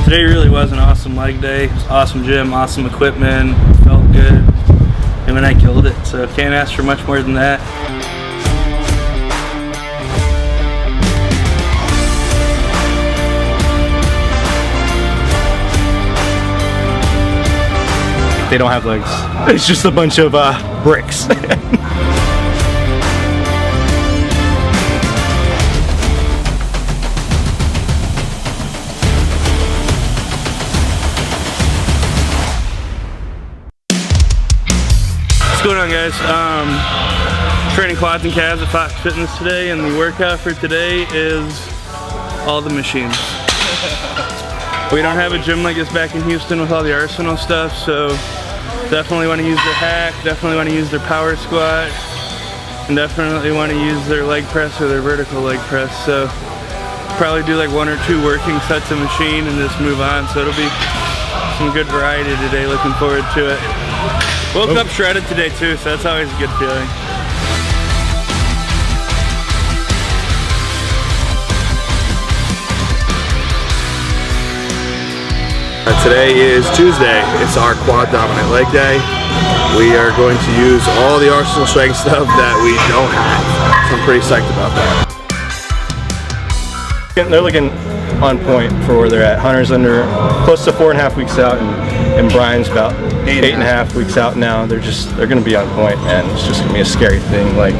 Today really was an awesome leg day. It was awesome gym, awesome equipment, felt good. Him and I killed it, so can't ask for much more than that. They don't have legs. It's just a bunch of bricks. What's going on, guys? Training quads and calves at Fox Fitness today, and the workout for today is all the machines. We don't have a gym like this back in Houston with all the arsenal stuff, so definitely want to use their hack, definitely want to use their power squat, and definitely want to use their leg press or their vertical leg press. So probably do like 1 or 2 working sets of machine and just move on. So it'll be some good variety today. Looking forward to it. Woke up shredded today too, so that's always a good feeling. Today is Tuesday. It's our quad dominant leg day. We are going to use all the arsenal strength stuff that we don't have. So I'm pretty psyched about that. They're looking on point for where they're at. Hunter's under close to 4.5 weeks out, and Bryan's about 8.5 weeks out now. They're going to be on point, and it's just going to be a scary thing. Like,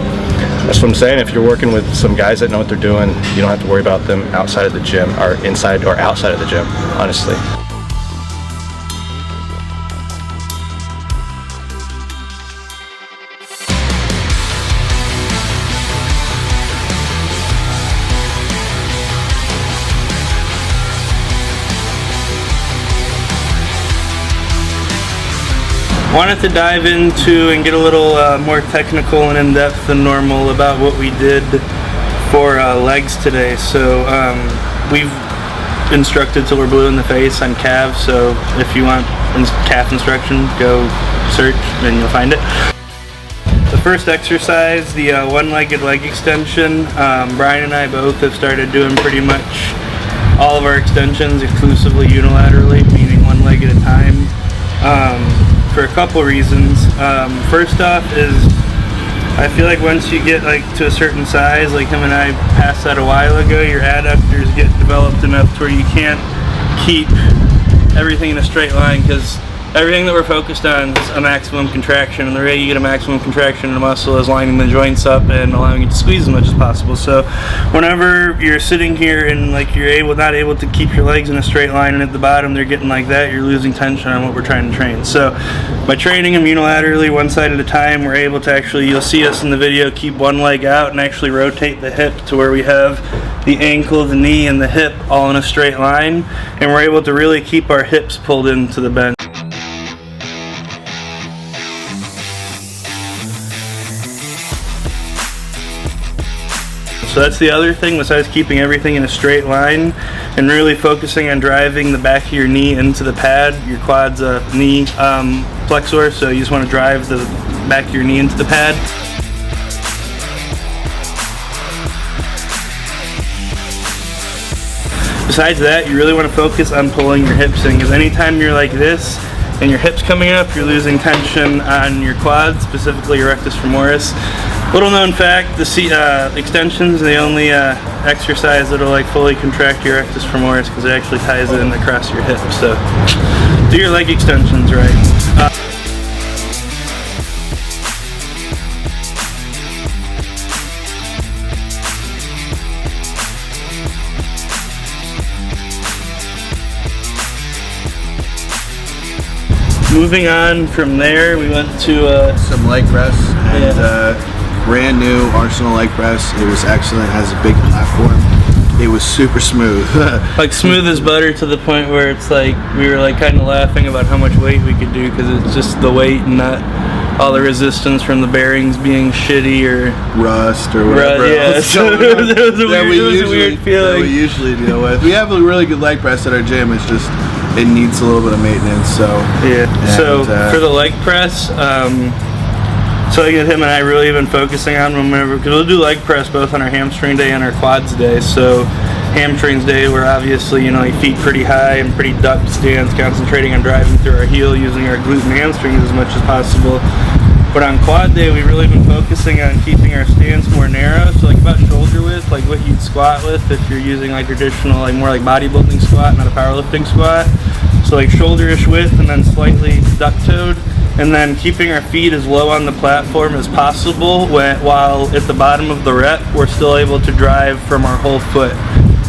that's what I'm saying. If you're working with some guys that know what they're doing, you don't have to worry about them outside of the gym, or inside or outside of the gym, honestly. Wanted to dive into and get a little more technical and in-depth than normal about what we did for legs today. So we've instructed till we're blue in the face on calves, so if you want calf instruction, go search and you'll find it. The first exercise, the one-legged leg extension, Bryan and I both have started doing pretty much all of our extensions exclusively unilaterally, meaning one leg at a time. For a couple reasons. First off is I feel like once you get like to a certain size, like him and I passed that a while ago, your adductors get developed enough to where you can't keep everything in a straight line, because everything that we're focused on is a maximum contraction, and the way you get a maximum contraction in a muscle is lining the joints up and allowing it to squeeze as much as possible. So whenever you're sitting here and like you're not able to keep your legs in a straight line, and at the bottom they're getting like that, you're losing tension on what we're trying to train. So by training them unilaterally, one side at a time, we're able to actually, you'll see us in the video, keep one leg out and actually rotate the hip to where we have the ankle, the knee, and the hip all in a straight line, and we're able to really keep our hips pulled into the bench. So that's the other thing, besides keeping everything in a straight line and really focusing on driving the back of your knee into the pad. Your quad's a knee flexor, so you just want to drive the back of your knee into the pad. Besides that, you really want to focus on pulling your hips in, because anytime you're like this and your hips coming up, you're losing tension on your quads, specifically your rectus femoris. Little known fact, the extensions are the only exercise that'll like fully contract your rectus femoris, because it actually ties it in across your hips. So do your leg extensions right. Moving on from there, we went to some leg press and brand new Arsenal leg press. It was excellent. It has a big platform. It was super smooth. Like smooth as butter, to the point where it's like we were like kind of laughing about how much weight we could do, because it's just the weight and not all the resistance from the bearings being shitty or rust or whatever. Yeah, so it was a weird feeling. That we usually deal with. We have a really good leg press at our gym. It's just it needs a little bit of maintenance. So yeah. And, so for the leg press, so I get him and I really have been focusing on them whenever, because we'll do leg press both on our hamstring day and our quads day. So hamstrings day, where obviously, you know, your feet pretty high and pretty ducked stance, concentrating on driving through our heel, using our glute and hamstrings as much as possible. But on quad day, we've really been focusing on keeping our stance more narrow, so like about shoulder width, like what you'd squat with if you're using like traditional, like more like bodybuilding squat, not a powerlifting squat. So like shoulder-ish width and then slightly duck-toed, and then keeping our feet as low on the platform as possible while at the bottom of the rep, we're still able to drive from our whole foot.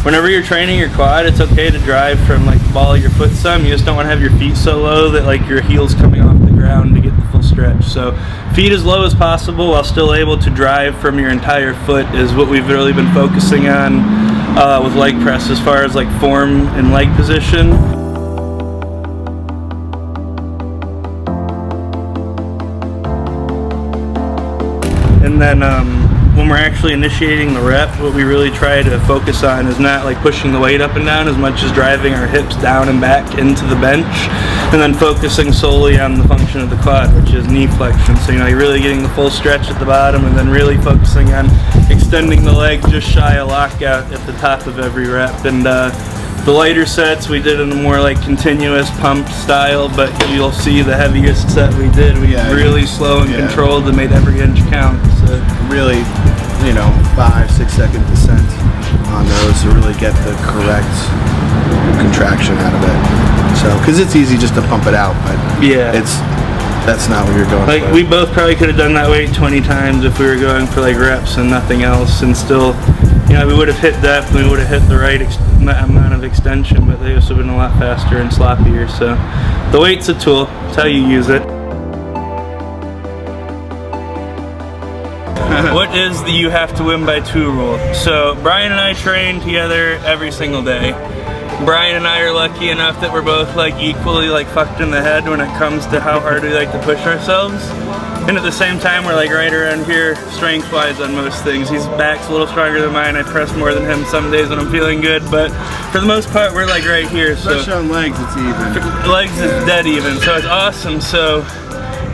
Whenever you're training your quad, it's okay to drive from like the ball of your foot some. You just don't want to have your feet so low that like your heel's coming off the ground to get the full stretch. So feet as low as possible while still able to drive from your entire foot is what we've really been focusing on with leg press as far as like form and leg position. And then when we're actually initiating the rep, what we really try to focus on is not like pushing the weight up and down as much as driving our hips down and back into the bench, and then focusing solely on the function of the quad, which is knee flexion. So, you know, you're really getting the full stretch at the bottom and then really focusing on extending the leg just shy of lockout at the top of every rep. And the lighter sets we did in a more like continuous pump style, but you'll see the heaviest set we did, we really slow and controlled and made every inch count. So really, you know, 5-6 second descent on those to really get the correct contraction out of it. So, because it's easy just to pump it out, but yeah, that's not what you're going like for. We both probably could have done that weight 20 times if we were going for like reps and nothing else, and still, you know, we would have hit depth and we would have hit the right amount of extension, but they also been a lot faster and sloppier. So the weight's a tool, it's how you use it. What is the you have to win by 2 rule? So Bryan and I train together every single day. Bryan and I are lucky enough that we're both like equally like fucked in the head when it comes to how hard we like to push ourselves. And at the same time, we're like right around here strength-wise on most things. His back's a little stronger than mine. I press more than him some days when I'm feeling good, but for the most part, we're like right here. So especially on legs, it's even. Legs is dead even, so it's awesome. So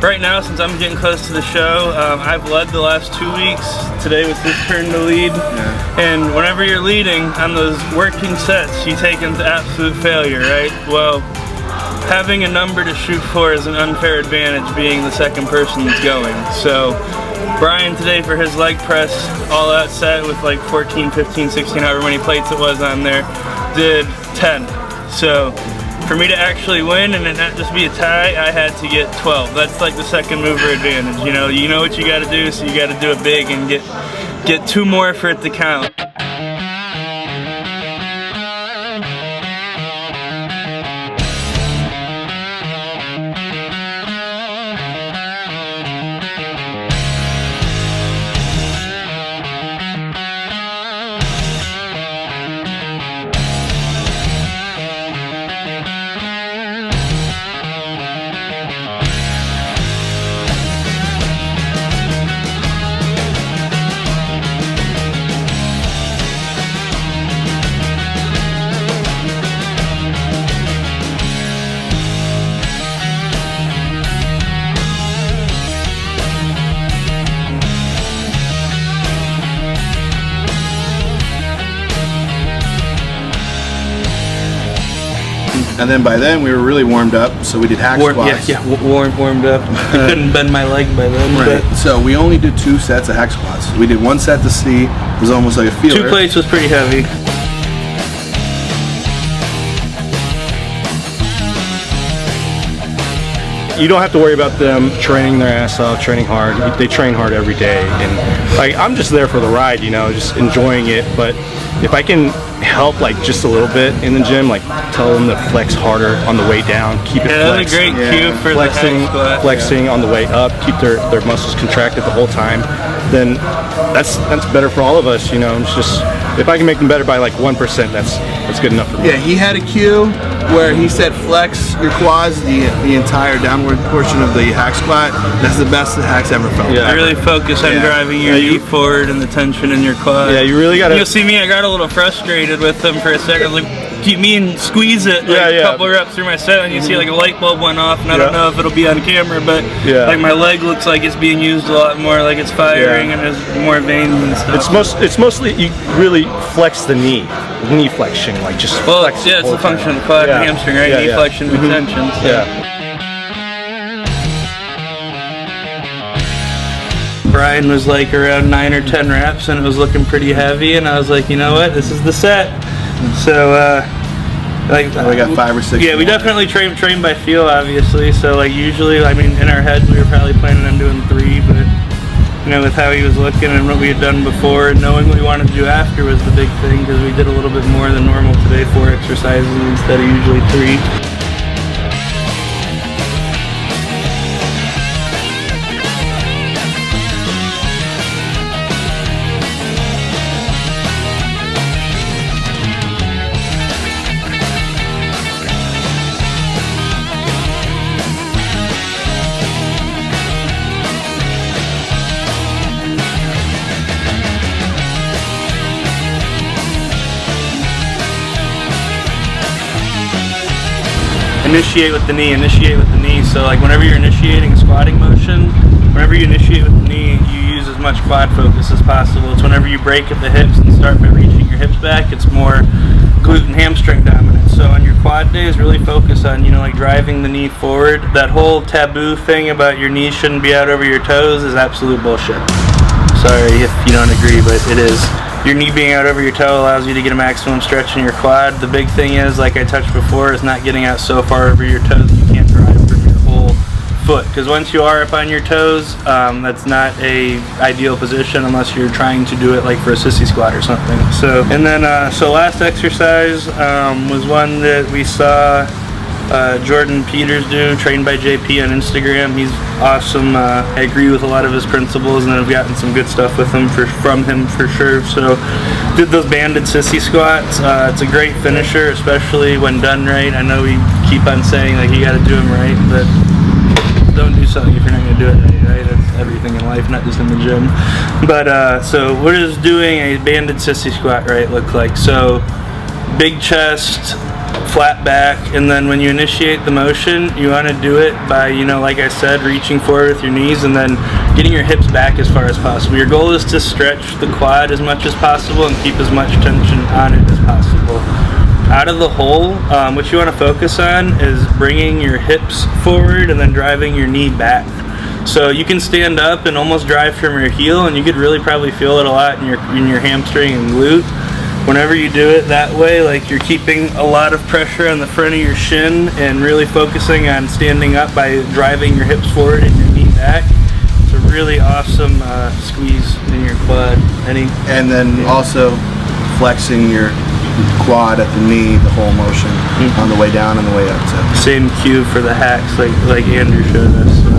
right now, since I'm getting close to the show, I've led the last 2 weeks. Today was his turn to lead. Yeah. And whenever you're leading on those working sets, you take into absolute failure, right? Well, having a number to shoot for is an unfair advantage being the second person that's going. So Bryan today for his leg press all out set with like 14, 15, 16, however many plates it was on there, did 10. So for me to actually win and it not just be a tie, I had to get 12. That's like the second mover advantage. You know what you gotta do, so you gotta do it big and get 2 more for it to count. And then by then we were really warmed up, so we did hack squats. Warmed up. I couldn't bend my leg by then. Right. But So we only did 2 sets of hack squats. We did 1 set to see. It was almost like a feeler. 2 plates was pretty heavy. You don't have to worry about them training their ass off, training hard. They train hard every day, and like I'm just there for the ride, you know, just enjoying it. But if I can help like just a little bit in the gym, like tell them to flex harder on the way down, keep it flexed. That's a great cue for flexing, the hack squat. flexing on the way up, keep their muscles contracted the whole time. Then that's better for all of us, you know. It's just if I can make them better by like 1%, that's good enough for me. Yeah, he had a cue where he said flex your quads the entire downward portion of the hack squat. That's the best the hack's ever felt. Yeah, really focus on driving your knee forward and the tension in your quad. Yeah, you really gotta. You'll see me, I got a little frustrated with them for a second. I was like, keep me and squeeze it like a couple reps through my set, and you see like a light bulb went off, and I don't know if it'll be on camera, but like my leg looks like it's being used a lot more, like it's firing and there's more veins and stuff. It's mostly you really flex the knee flexion, like just flex. Yeah, it's the function of the quad and hamstring, right? Knee flexion, extension. So. Yeah. Bryan was like around 9 or 10 reps, and it was looking pretty heavy, and I was like, you know what, this is the set. So like we got 5 or 6. Yeah, we definitely train by feel, obviously. So like usually, I mean, in our heads we were probably planning on doing 3, but you know, with how he was looking and what we had done before, and knowing what we wanted to do after was the big thing, because we did a little bit more than normal today, 4 exercises instead of usually 3. Initiate with the knee, so like whenever you're initiating a squatting motion, whenever you initiate with the knee, you use as much quad focus as possible. It's whenever you break at the hips and start by reaching your hips back, it's more glute and hamstring dominant. So on your quad days, really focus on, you know, like driving the knee forward. That whole taboo thing about your knees shouldn't be out over your toes is absolute bullshit. Sorry if you don't agree, but it is. Your knee being out over your toe allows you to get a maximum stretch in your quad. The big thing is, like I touched before, is not getting out so far over your toes that you can't drive from your whole foot. Because once you are up on your toes, that's not a ideal position unless you're trying to do it like for a sissy squat or something. So, and then so last exercise was one that we saw Jordan Peters do, trained by JP on Instagram. He's awesome. I agree with a lot of his principles, and I've gotten some good stuff with him from him for sure. So did those banded sissy squats. It's a great finisher, especially when done right. I know we keep on saying like you got to do them right, but don't do something if you're not going to do it right. That's everything in life, not just in the gym. But so what does doing a banded sissy squat right look like? So big chest, flat back, and then when you initiate the motion, you want to do it by, you know, like I said, reaching forward with your knees and then getting your hips back as far as possible. Your goal is to stretch the quad as much as possible and keep as much tension on it as possible. Out of the hole, what you want to focus on is bringing your hips forward and then driving your knee back. So you can stand up and almost drive from your heel, and you could really probably feel it a lot in your hamstring and glute. Whenever you do it that way, like you're keeping a lot of pressure on the front of your shin and really focusing on standing up by driving your hips forward and your knee back. It's a really awesome squeeze in your quad. And then also flexing your quad at the knee, the whole motion on the way down and the way up too. Same cue for the hacks like Andrew showed us. So.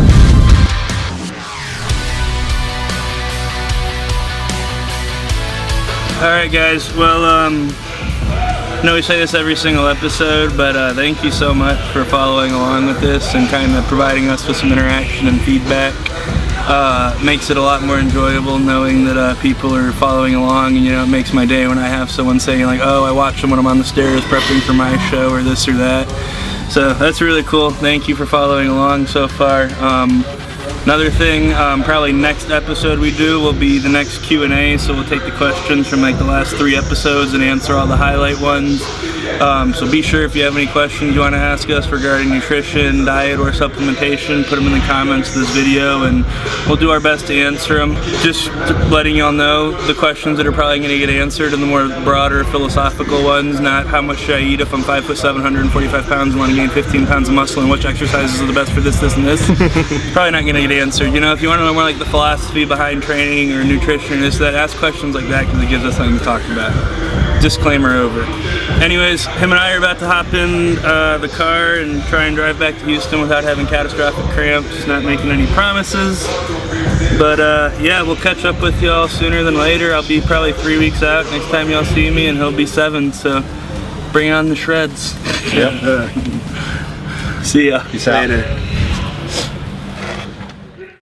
Alright guys, well I know we say this every single episode, but thank you so much for following along with this and kind of providing us with some interaction and feedback. Makes it a lot more enjoyable knowing that people are following along, and you know, it makes my day when I have someone saying like, oh, I watch them when I'm on the stairs prepping for my show or this or that. So that's really cool. Thank you for following along so far. Another thing, probably next episode we do will be the next Q&A, so we'll take the questions from like the last 3 episodes and answer all the highlight ones. So be sure if you have any questions you want to ask us regarding nutrition, diet, or supplementation, put them in the comments of this video and we'll do our best to answer them. Just letting y'all know the questions that are probably going to get answered and the more broader philosophical ones, not how much should I eat if I'm 5'7", 145 pounds and want to gain 15 pounds of muscle, and which exercises are the best for this, this, and this. Probably not going to get answered. You know, if you want to know more like the philosophy behind training or nutrition or this, that, ask questions like that because it gives us something to talk about. Disclaimer over. Anyways, him and I are about to hop in the car and try and drive back to Houston without having catastrophic cramps. Not making any promises. But yeah, we'll catch up with y'all sooner than later. I'll be probably 3 weeks out next time y'all see me, and he'll be 7, so bring on the shreds. Yep. See ya. Peace out. Later.